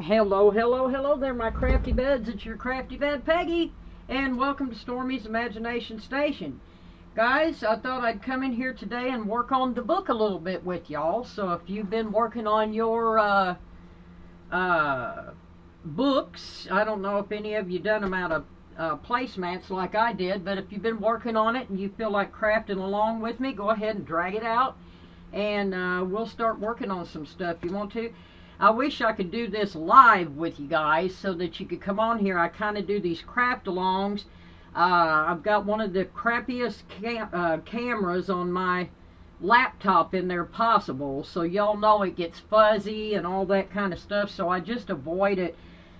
Hello, hello, hello there, my crafty buds. It's your crafty bud, Peggy, and welcome to Stormy's Imagination Station. Guys, I thought I'd come in here today and work on the book a little bit with y'all. So if you've been working on your books, I don't know if any of you done them out of placemats like I did, but if you've been working on it and you feel like crafting along with me, go ahead and drag it out, and we'll start working on some stuff. You want to? I wish I could do this live with you guys so that you could come on here. I kind of do these craft alongs. I've got one of the crappiest cameras on my laptop in there possible, so y'all know it gets fuzzy and all that kind of stuff, so I just avoid it.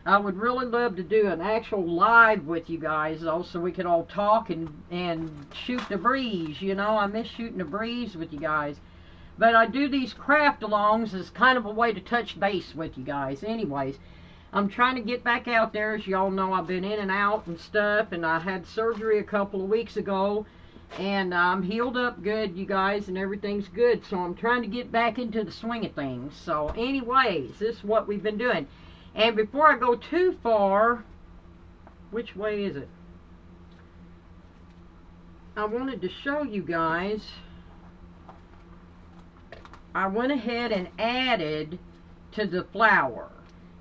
I would really love to do an actual live with you guys though, so we could all talk and shoot the breeze. You know, I miss shooting the breeze with you guys. But I do these craft alongs as kind of a way to touch base with you guys. Anyways, I'm trying to get back out there. As y'all know, I've been in and out and stuff, and I had surgery a couple of weeks ago, and I'm healed up good, you guys, and everything's good. So I'm trying to get back into the swing of things. So anyways, this is what we've been doing. And before I go too far, which way is it? I wanted to show you guys, I went ahead and added to the flower.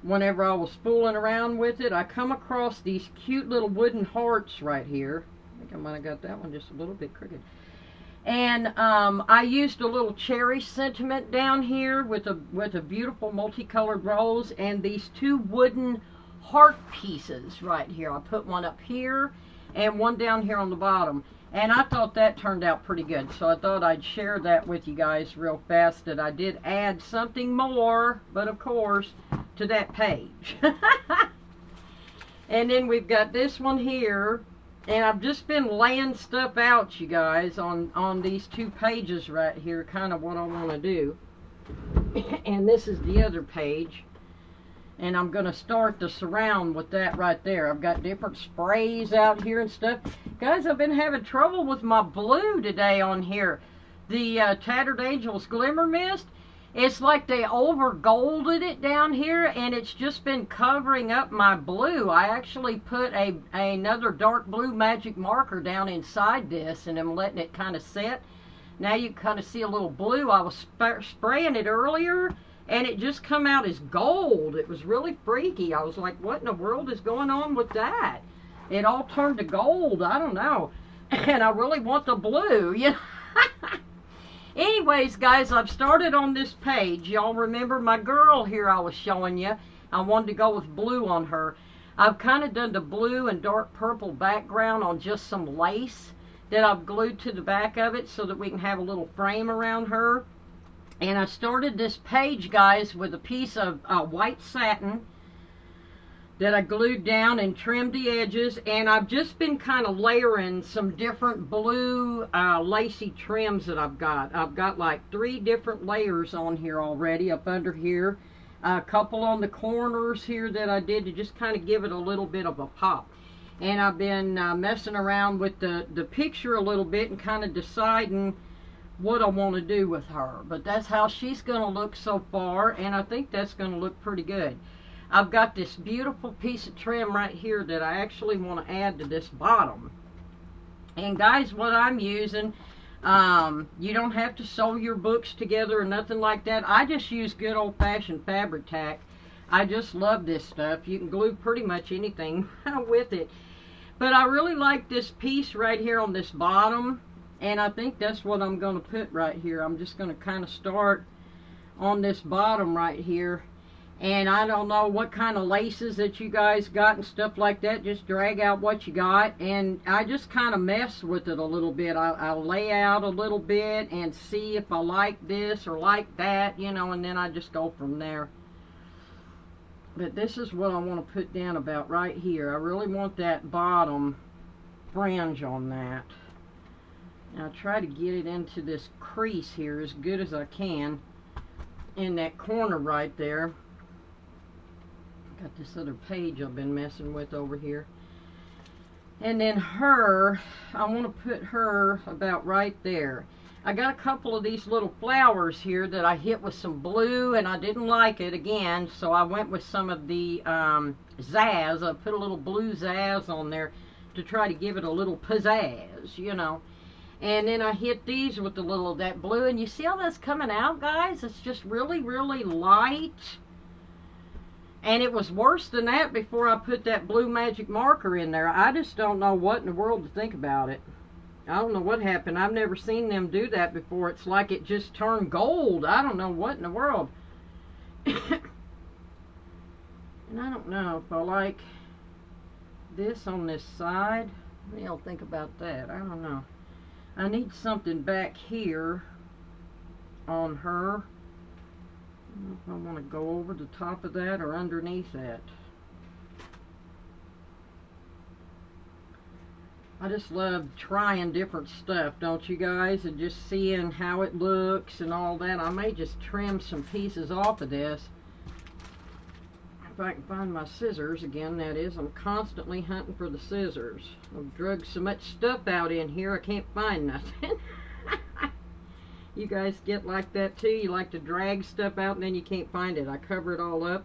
Whenever I was fooling around with it, I come across these cute little wooden hearts right here. I think I might have got that one just a little bit crooked. And I used a little cherry sentiment down here with a beautiful multicolored rose and these two wooden heart pieces right here. I put one up here and one down here on the bottom. And I thought that turned out pretty good, so I thought I'd share that with you guys real fast, that I did add something more, but of course, to that page. And then we've got this one here, and I've just been laying stuff out, you guys, on these two pages right here, kind of what I want to do. And this is the other page. And I'm going to start the surround with that right there. I've got different sprays out here and stuff. Guys, I've been having trouble with my blue today on here. The Tattered Angels Glimmer Mist. It's like they over golded it down here, and it's just been covering up my blue. I actually put another dark blue magic marker down inside this, and I'm letting it kind of set. Now you kind of see a little blue. I was spraying it earlier, and it just come out as gold. It was really freaky. I was like, what in the world is going on with that? It all turned to gold. I don't know. And I really want the blue, you know. Anyways, guys, I've started on this page. Y'all remember my girl here I was showing you? I wanted to go with blue on her. I've kind of done the blue and dark purple background on just some lace that I've glued to the back of it so that we can have a little frame around her. And I started this page, guys, with a piece of white satin that I glued down and trimmed the edges. And I've just been kind of layering some different blue lacy trims that I've got. I've got like 3 different layers on here already, up under here. A couple on the corners here that I did to just kind of give it a little bit of a pop. And I've been messing around with the picture a little bit and kind of deciding what I want to do with her. But that's how she's going to look so far, and I think that's going to look pretty good. I've got this beautiful piece of trim right here that I actually want to add to this bottom. And guys, what I'm using, you don't have to sew your books together or nothing like that. I just use good old-fashioned fabric tack. I just love this stuff. You can glue pretty much anything with it. But I really like this piece right here on this bottom. And I think that's what I'm going to put right here. I'm just going to kind of start on this bottom right here. And I don't know what kind of laces that you guys got and stuff like that. Just drag out what you got. And I just kind of mess with it a little bit. I'll lay out a little bit and see if I like this or like that, you know, and then I just go from there. But this is what I want to put down about right here. I really want that bottom fringe on that. I'll try to get it into this crease here as good as I can in that corner right there. Got this other page I've been messing with over here. And then her, I want to put her about right there. I got a couple of these little flowers here that I hit with some blue, and I didn't like it again, so I went with some of the zazz. I put a little blue zazz on there to try to give it a little pizzazz, you know. And then I hit these with a little of that blue, and you see how that's coming out, guys? It's just really, really light. And it was worse than that before I put that blue magic marker in there. I just don't know what in the world to think about it. I don't know what happened. I've never seen them do that before. It's like it just turned gold. I don't know what in the world. And I don't know if I like this on this side. What do y'all think about that? I don't know. I need something back here on her. I don't know if I want to go over the top of that or underneath that. I just love trying different stuff, don't you guys? And just seeing how it looks and all that. I may just trim some pieces off of this. If I can find my scissors again, that is. I'm constantly hunting for the scissors. I've drugged so much stuff out in here, I can't find nothing. You guys get like that too? You like to drag stuff out and then you can't find it. I cover it all up.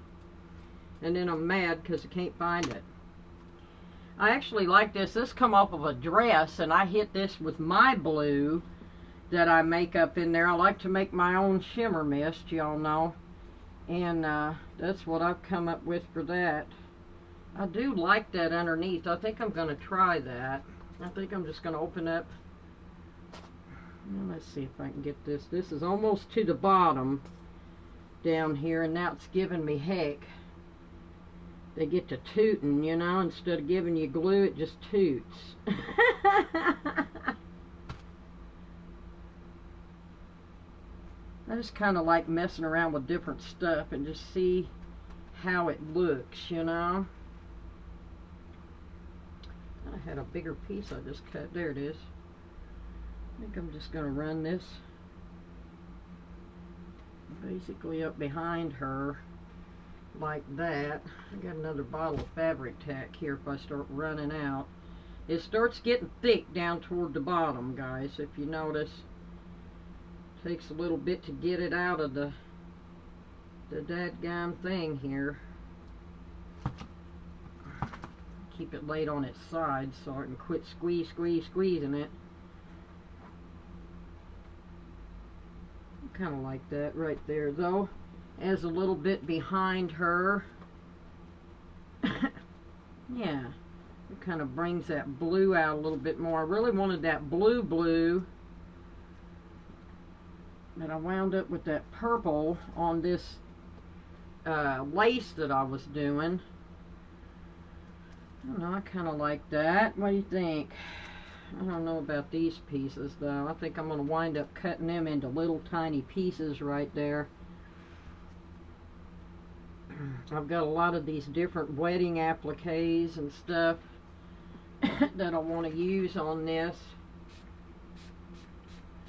And then I'm mad because I can't find it. I actually like this. This come off of a dress, and I hit this with my blue that I make up in there. I like to make my own shimmer mist, y'all know. And that's what I've come up with for that. I do like that underneath. I think I'm going to try that. I think I'm just going to open up. Well, let's see if I can get this. This is almost to the bottom down here, and now it's giving me heck. They get to tooting, you know, instead of giving you glue, it just toots. I just kind of like messing around with different stuff and just see how it looks, you know. I had a bigger piece I just cut. There it is. I think I'm just going to run this basically up behind her. Like that. I got another bottle of fabric tack here if I start running out. It starts getting thick down toward the bottom, guys, if you notice. It takes a little bit to get it out of the dadgum thing here. Keep it laid on its side so I can quit squeezing it. Kind of like that right there, though. As a little bit behind her. Yeah, it kind of brings that blue out a little bit more. I really wanted that blue, but I wound up with that purple on this lace that I was doing. I don't know, I kind of like that. What do you think? I don't know about these pieces, though. I think I'm going to wind up cutting them into little tiny pieces right there. I've got a lot of these different wedding appliques and stuff that I want to use on this.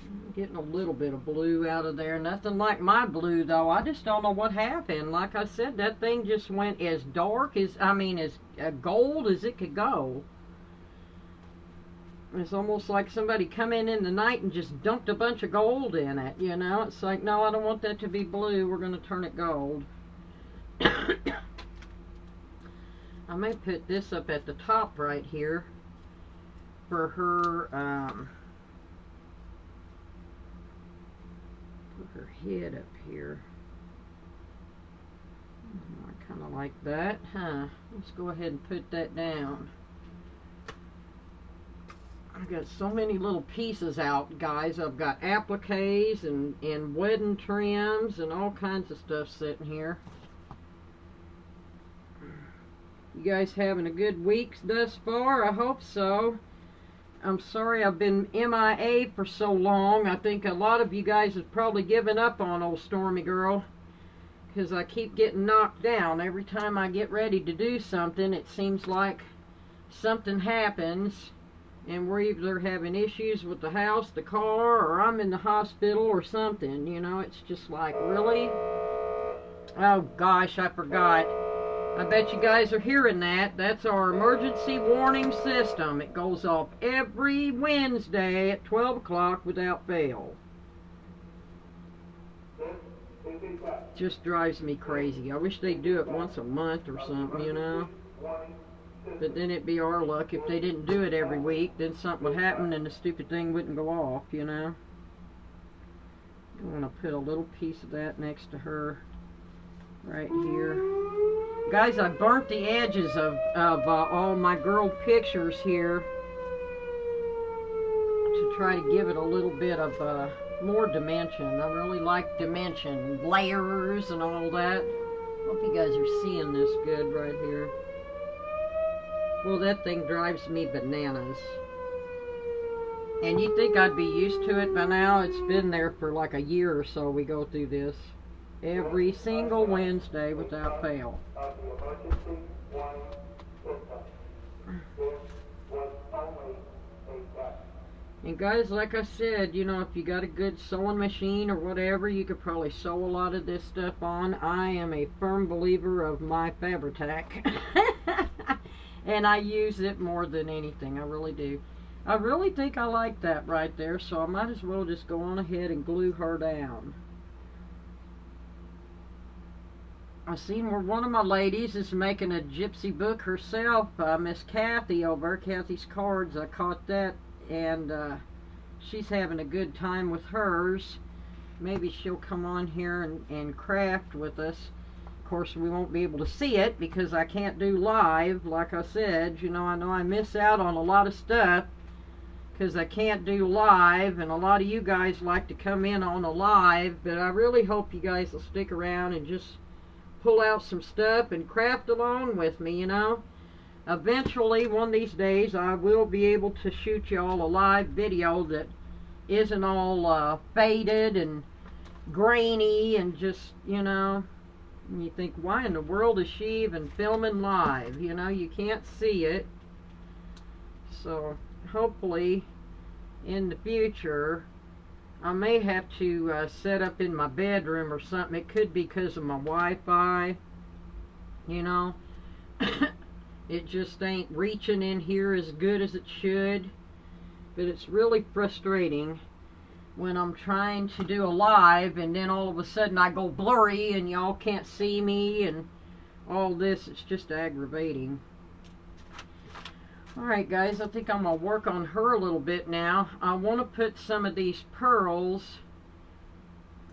I'm getting a little bit of blue out of there. Nothing like my blue, though. I just don't know what happened. Like I said, that thing just went as dark as, as gold as it could go. It's almost like somebody come in the night and just dumped a bunch of gold in it, you know. It's like, no, I don't want that to be blue. We're going to turn it gold. I may put this up at the top right here for her head up here. I kind of like that, huh? Let's go ahead and put that down. I've got so many little pieces out, guys. I've got appliques and wedding trims and all kinds of stuff sitting here. You guys having a good week thus far? I hope so. I'm sorry I've been MIA for so long. I think a lot of you guys have probably given up on old Stormy Girl, because I keep getting knocked down. Every time I get ready to do something, it seems like something happens, and we're either having issues with the house, the car, or I'm in the hospital or something. You know, it's just like, really? Oh gosh, I forgot. I bet you guys are hearing that. That's our emergency warning system. It goes off every Wednesday at 12 o'clock without fail. Just drives me crazy. I wish they'd do it once a month or something, you know. But then it'd be our luck. If they didn't do it every week, then something would happen and the stupid thing wouldn't go off, you know. I want to put a little piece of that next to her right here. Guys, I burnt the edges of all my girl pictures here to try to give it a little bit of more dimension. I really like dimension, layers and all that. Hope you guys are seeing this good right here. Well, that thing drives me bananas. And you'd think I'd be used to it by now. It's been there for like a year or so. We go through this every single Wednesday without fail. And guys, like I said, you know, if you got a good sewing machine or whatever, you could probably sew a lot of this stuff on. I am a firm believer of my Fabri-Tac. And I use it more than anything. I really do. I really think I like that right there, so I might as well just go on ahead and glue her down. I seen where one of my ladies is making a gypsy book herself, Miss Kathy over, Kathy's Cards. I caught that, and she's having a good time with hers. Maybe she'll come on here and craft with us. Of course, we won't be able to see it because I can't do live, like I said. You know I miss out on a lot of stuff because I can't do live, and a lot of you guys like to come in on a live, but I really hope you guys will stick around and just pull out some stuff and craft along with me, you know. Eventually, one of these days, I will be able to shoot y'all a live video that isn't all faded and grainy and just, you know, and you think, why in the world is she even filming live? You know, you can't see it. So, hopefully, in the future, I may have to set up in my bedroom or something. It could be because of my Wi-Fi, you know. It just ain't reaching in here as good as it should. But it's really frustrating when I'm trying to do a live and then all of a sudden I go blurry and y'all can't see me and all this. It's just aggravating. Alright guys, I think I'm going to work on her a little bit now. I want to put some of these pearls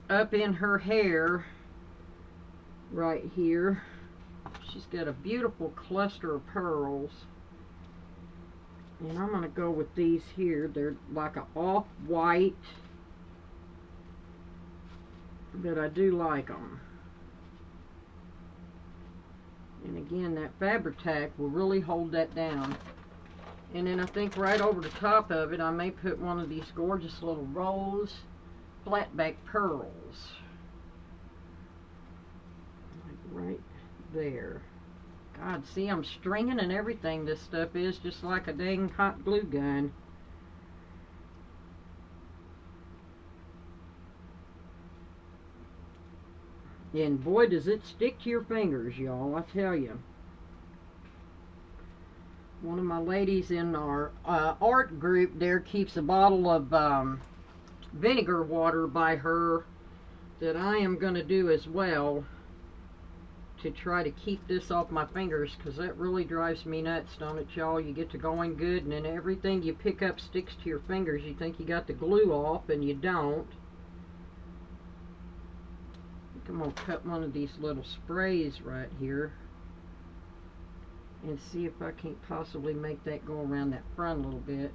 up in her hair right here. She's got a beautiful cluster of pearls. And I'm going to go with these here. They're like an off-white, but I do like them. And again, that Fabri-Tac will really hold that down. And then I think right over the top of it, I may put one of these gorgeous little rose flatback pearls. Like right there. God, see, I'm stringing and everything. This stuff is just like a dang hot glue gun. And boy, does it stick to your fingers, y'all, I tell you. One of my ladies in our art group there keeps a bottle of vinegar water by her that I am going to do as well to try to keep this off my fingers, because that really drives me nuts, don't it, y'all? You get to going good and then everything you pick up sticks to your fingers. You think you got the glue off and you don't. I think I'm going to cut one of these little sprays right here and see if I can't possibly make that go around that front a little bit.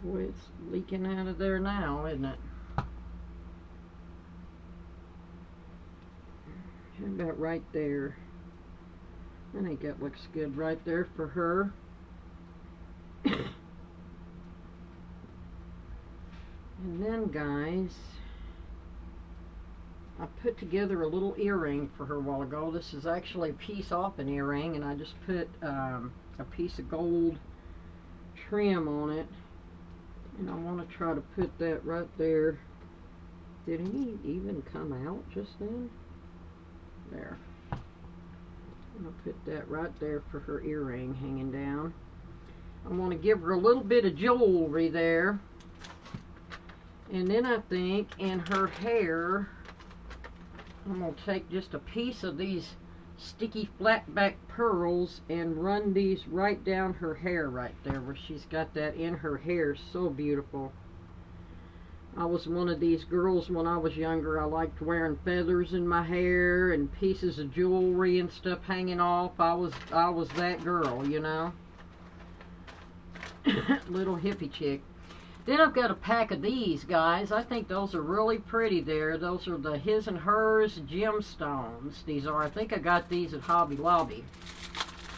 Boy, it's leaking out of there now, isn't it? How about right there? I think that looks good right there for her. And then, guys, I put together a little earring for her a while ago. This is actually a piece off an earring, and I just put a piece of gold trim on it. And I want to try to put that right there. Did he even come out just then? There. I'll put that right there for her earring hanging down. I want to give her a little bit of jewelry there. And then I think in her hair, I'm going to take just a piece of these sticky flat back pearls and run these right down her hair right there where she's got that in her hair. So beautiful. I was one of these girls when I was younger. I liked wearing feathers in my hair and pieces of jewelry and stuff hanging off. I was that girl, you know. Little hippie chick. Then I've got a pack of these, guys. I think those are really pretty there. Those are the His and Hers gemstones. These are, I think I got these at Hobby Lobby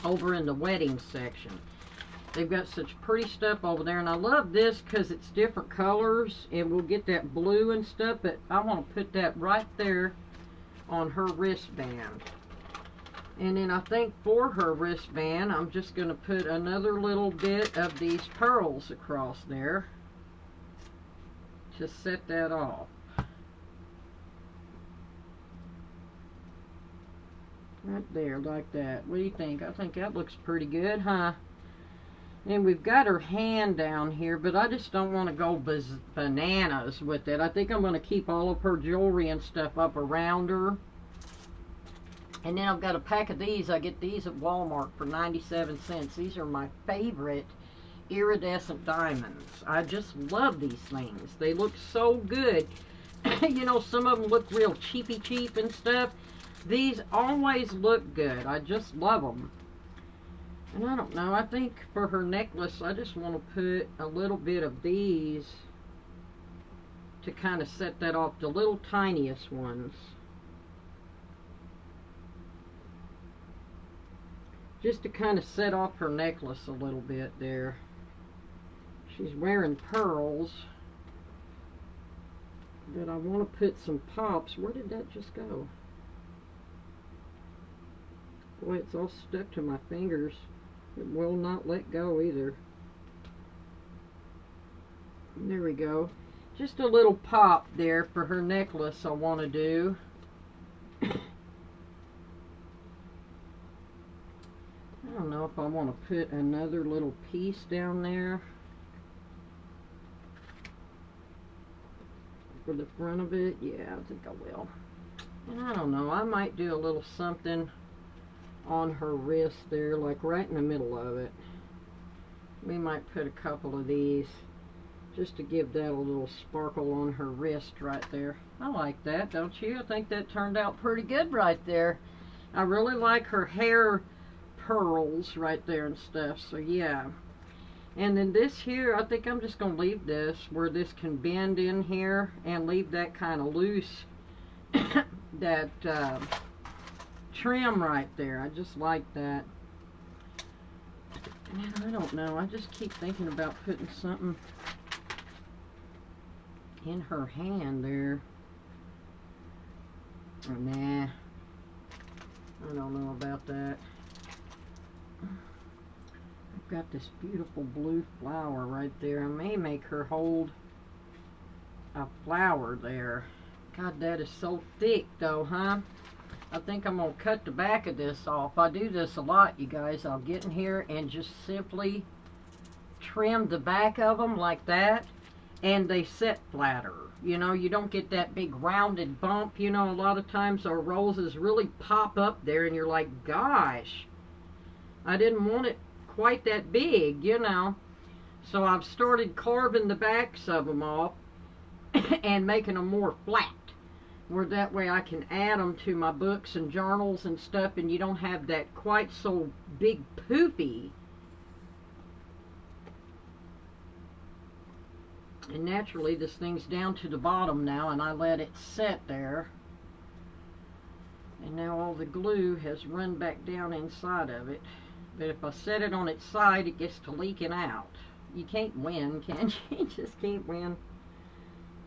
over in the wedding section. They've got such pretty stuff over there, and I love this because it's different colors, and we'll get that blue and stuff, but I want to put that right there on her wristband. And then I think for her wristband, I'm just going to put another little bit of these pearls across there to set that off. Right there, like that. What do you think? I think that looks pretty good, huh? And we've got her hand down here, but I just don't want to go bananas with it. I think I'm going to keep all of her jewelry and stuff up around her. And then I've got a pack of these. I get these at Walmart for 97 cents. These are my favorite iridescent diamonds. I just love these things. They look so good. You know, some of them look real cheapy cheap and stuff. These always look good. I just love them. And I don't know, I think for her necklace, I just want to put a little bit of these to kind of set that off, the little tiniest ones. Just to kind of set off her necklace a little bit there. She's wearing pearls. But I want to put some pops. Where did that just go? Boy, it's all stuck to my fingers. It will not let go either. There we go. Just a little pop there for her necklace I want to do. I don't know if I want to put another little piece down there for the front of it. Yeah, I think I will. And I don't know, I might do a little something on her wrist there, like right in the middle of it. We might put a couple of these just to give that a little sparkle on her wrist right there. I like that, don't you? I think that turned out pretty good right there. I really like her hair pearls right there and stuff, so yeah. And then this here, I think I'm just going to leave this where this can bend in here and leave that kind of loose that trim right there. I just like that. And I don't know, I just keep thinking about putting something in her hand there. Oh, nah, I don't know about that. I've got this beautiful blue flower right there. I may make her hold a flower there. God, that is so thick though, huh? I think I'm going to cut the back of this off. I do this a lot, you guys. I'll get in here and just simply trim the back of them like that, and they set flatter. You know, you don't get that big rounded bump. You know, a lot of times our roses really pop up there, and you're like, gosh, I didn't want it quite that big, you know. So I've started carving the backs of them off and making them more flat, where that way I can add them to my books and journals and stuff, and you don't have that quite so big poofy. And naturally this thing's down to the bottom now, and I let it set there. And now all the glue has run back down inside of it. But if I set it on its side, it gets to leaking out. You can't win, can you? You just can't win.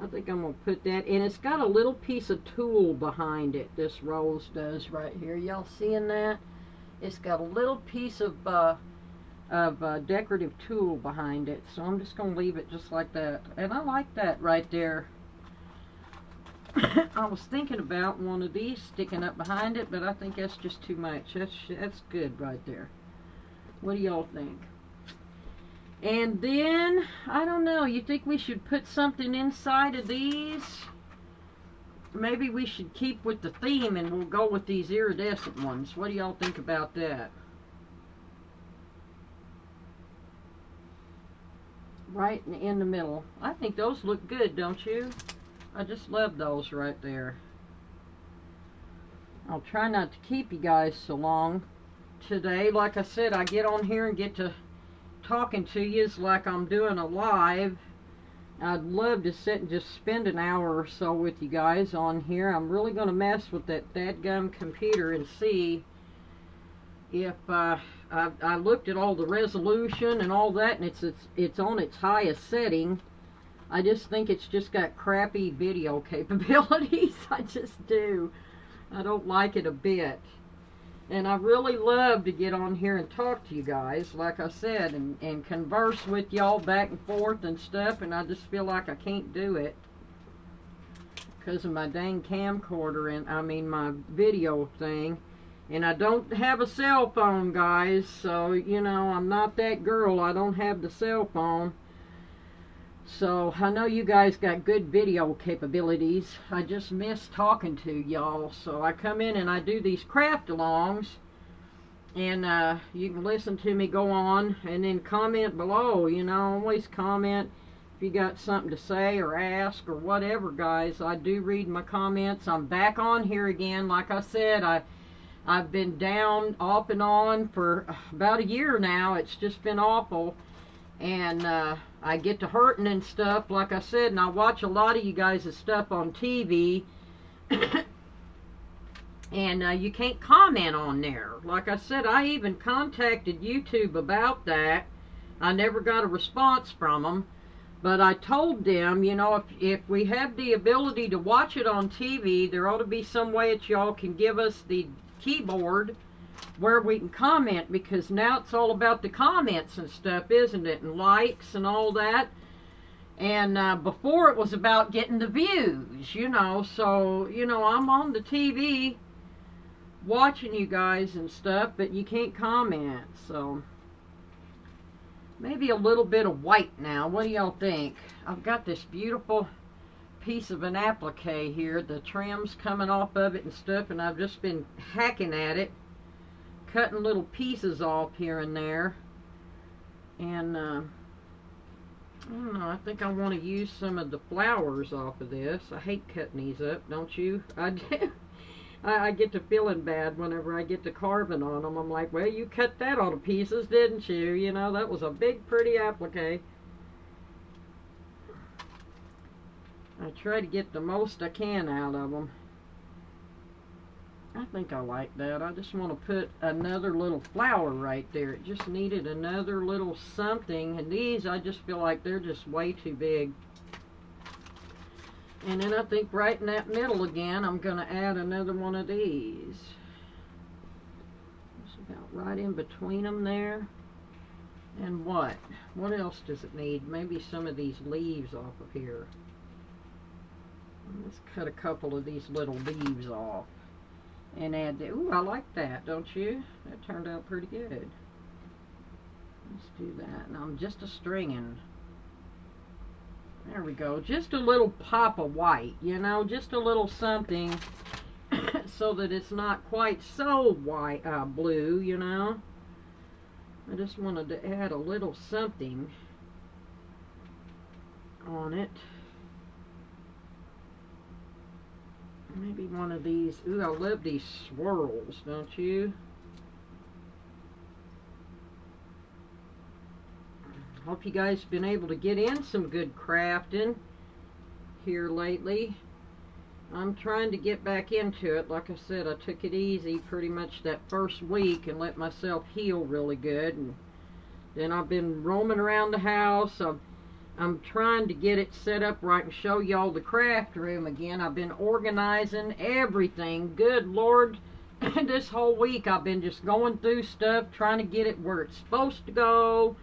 I think I'm going to put that, and it's got a little piece of tulle behind it, this rose does right here. Y'all seeing that? It's got a little piece of decorative tulle behind it, so I'm just going to leave it just like that. And I like that right there. I was thinking about one of these sticking up behind it, but I think that's just too much. That's good right there. What do y'all think? And then, I don't know, you think we should put something inside of these? Maybe we should keep with the theme and we'll go with these iridescent ones. What do y'all think about that? Right in the middle. I think those look good, don't you? I just love those right there. I'll try not to keep you guys so long today. Like I said, I get on here and get to talking to you like I'm doing a live. I'd love to sit and just spend an hour or so with you guys on here. I'm really going to mess with that dadgum computer and see if I looked at all the resolution and all that, and it's on its highest setting. I just think it's just got crappy video capabilities. I just do. I don't like it a bit. And I really love to get on here and talk to you guys, like I said, and converse with y'all back and forth and stuff, and I just feel like I can't do it because of my dang camcorder and, I mean, my video thing. And I don't have a cell phone, guys, so, you know, I'm not that girl. I don't have the cell phone. So, I know you guys got good video capabilities. I just miss talking to y'all. So, I come in and I do these craft-alongs. And you can listen to me go on and then comment below. You know, always comment if you got something to say or ask or whatever, guys. I do read my comments. I'm back on here again. Like I said, I've been down off and on for about a year now. It's just been awful. And I get to hurting and stuff, like I said, and I watch a lot of you guys' stuff on TV. And you can't comment on there. Like I said, I even contacted YouTube about that. I never got a response from them. But I told them, you know, if we have the ability to watch it on TV, there ought to be some way that y'all can give us the keyboard where we can comment, because now it's all about the comments and stuff, isn't it? And likes and all that. And before it was about getting the views, you know. So, you know, I'm on the TV watching you guys and stuff, but you can't comment. So maybe a little bit of white now. What do y'all think? I've got this beautiful piece of an applique here. The trim's coming off of it and stuff, and I've just been hacking at it, cutting little pieces off here and there. And I don't know, I think I want to use some of the flowers off of this. I hate cutting these up, don't you? I do. I get to feeling bad whenever I get to carving on them. I'm like, well, you cut that all to pieces, didn't you? You know, that was a big, pretty applique. I try to get the most I can out of them. I think I like that. I just want to put another little flower right there. It just needed another little something. And these, I just feel like they're just way too big. And then I think right in that middle again, I'm going to add another one of these. Just about right in between them there. And what? What else does it need? Maybe some of these leaves off of here. Let's cut a couple of these little leaves off. And add that. Ooh, I like that, don't you? That turned out pretty good. Let's do that. And I'm just a stringing. There we go. Just a little pop of white, you know, just a little something so that it's not quite so white, blue, you know. I just wanted to add a little something on it. Maybe one of these. Ooh, I love these swirls, don't you? Hope you guys been able to get in some good crafting here lately. I'm trying to get back into it. Like I said, I took it easy pretty much that first week and let myself heal really good. And then I've been roaming around the house. I'm trying to get it set up right and show y'all the craft room again. I've been organizing everything. Good Lord, this whole week I've been just going through stuff, trying to get it where it's supposed to go.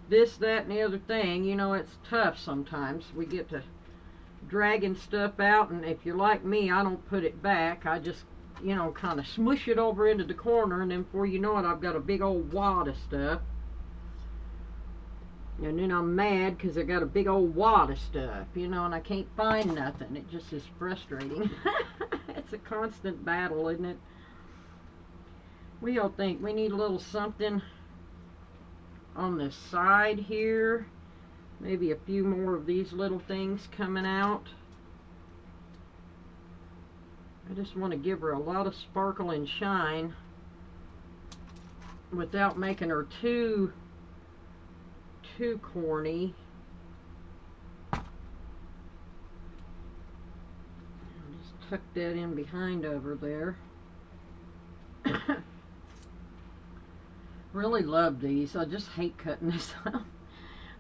This, that, and the other thing. You know, it's tough sometimes. We get to dragging stuff out, and if you're like me, I don't put it back. I just, you know, kind of smush it over into the corner, and then before you know it, I've got a big old wad of stuff. And then I'm mad because I got a big old wad of stuff, you know, and I can't find nothing. It just is frustrating. It's a constant battle, isn't it? What do y'all think? We need a little something on the side here. Maybe a few more of these little things coming out. I just want to give her a lot of sparkle and shine without making her too corny. I'll just tuck that in behind over there. Really love these. I just hate cutting this up.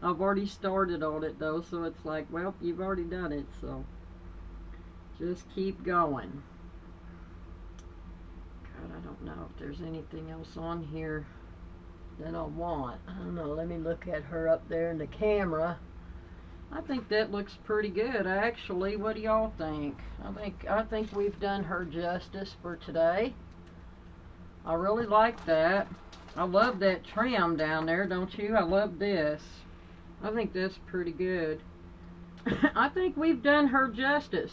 I've already started on it though, so it's like, well, you've already done it, so just keep going. God, I don't know if there's anything else on here that I want. I don't know. Let me look at her up there in the camera. I think that looks pretty good, actually. What do y'all think? I think we've done her justice for today. I really like that. I love that trim down there, don't you? I love this. I think that's pretty good. I think we've done her justice.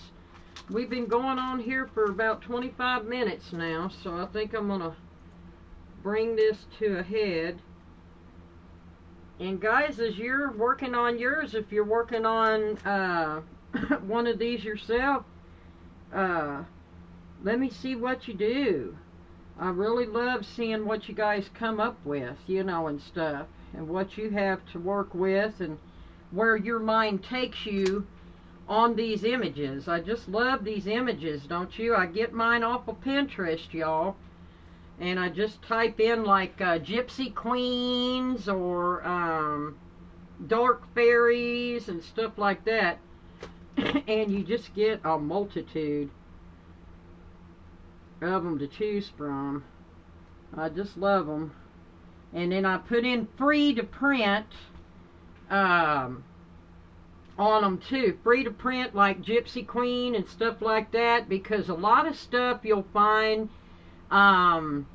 We've been going on here for about 25 minutes now, so I think I'm gonna bring this to a head. And guys, as you're working on yours, if you're working on one of these yourself, let me see what you do. I really love seeing what you guys come up with, you know, and stuff, and what you have to work with, and where your mind takes you on these images. I just love these images, don't you? I get mine off of Pinterest, y'all, and I just type in like Gypsy Queens or Dark Fairies and stuff like that, and you just get a multitude of them to choose from. I just love them. And then I put in free to print on them too. Free to print like Gypsy Queen and stuff like that, because a lot of stuff you'll find, one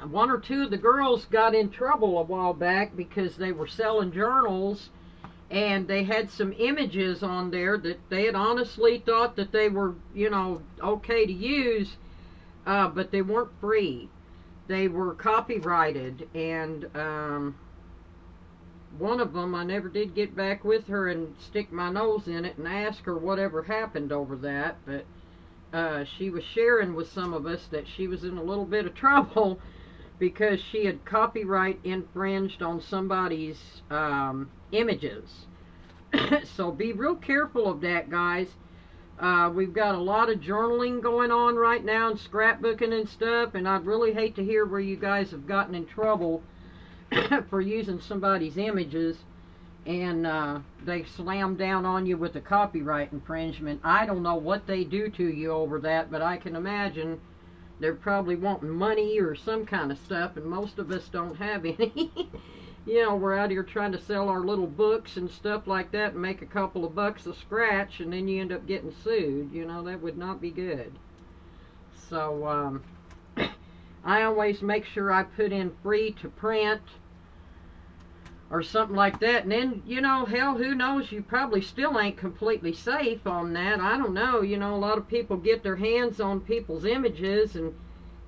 or two of the girls got in trouble a while back because they were selling journals and they had some images on there that they had honestly thought that they were, you know, okay to use, but they weren't free. They were copyrighted, and one of them, I never did get back with her and stick my nose in it and ask her whatever happened over that, but she was sharing with some of us that she was in a little bit of trouble because she had copyright infringed on somebody's images. So be real careful of that, guys. We've got a lot of journaling going on right now and scrapbooking and stuff, and I'd really hate to hear where you guys have gotten in trouble for using somebody's images and they slam down on you with a copyright infringement. I don't know what they do to you over that, but I can imagine they're probably wanting money or some kind of stuff, and most of us don't have any. You know, we're out here trying to sell our little books and stuff like that and make a couple of bucks a scratch, and then you end up getting sued. You know, that would not be good. So, I always make sure I put in free to print or something like that. And then, you know, hell, who knows, you probably still ain't completely safe on that. I don't know. You know, a lot of people get their hands on people's images and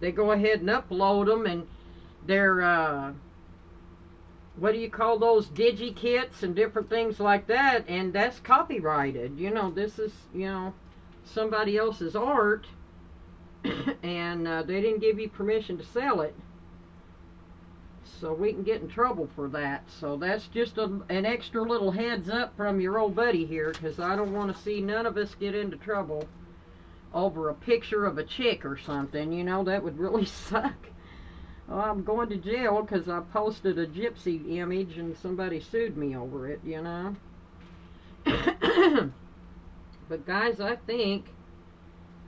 they go ahead and upload them, and they're, what do you call those, digi-kits and different things like that, and that's copyrighted. You know, this is, you know, somebody else's art, and they didn't give you permission to sell it, so we can get in trouble for that. So that's just an extra little heads up from your old buddy here, because I don't want to see none of us get into trouble over a picture of a chick or something. You know, that would really suck. Oh, I'm going to jail because I posted a Gypsy image and somebody sued me over it, you know. But guys, I think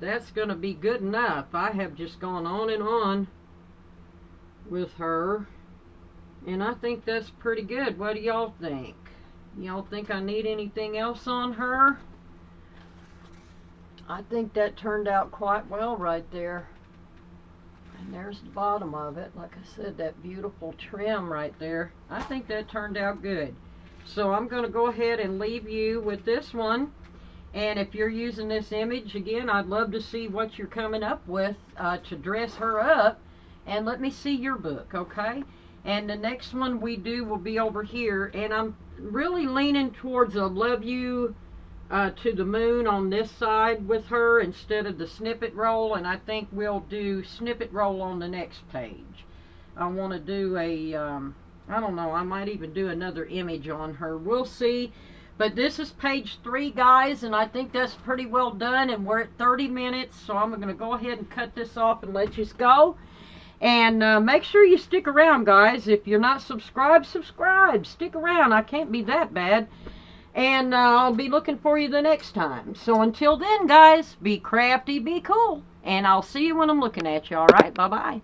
that's going to be good enough. I have just gone on and on with her, and I think that's pretty good. What do y'all think? Y'all think I need anything else on her? I think that turned out quite well right there. And there's the bottom of it. Like I said, that beautiful trim right there. I think that turned out good. So I'm going to go ahead and leave you with this one. And if you're using this image, again, I'd love to see what you're coming up with to dress her up. And let me see your book, okay? And the next one we do will be over here. And I'm really leaning towards a love you to the moon on this side with her instead of the snippet roll. And I think we'll do snippet roll on the next page. I want to do a, I don't know, I might even do another image on her. We'll see. But this is page 3, guys, and I think that's pretty well done, and we're at 30 minutes, so I'm going to go ahead and cut this off and let you go. And make sure you stick around, guys. If you're not subscribed, subscribe. Stick around. I can't be that bad. And I'll be looking for you the next time. So until then, guys, be crafty, be cool, and I'll see you when I'm looking at you, all right? Bye-bye.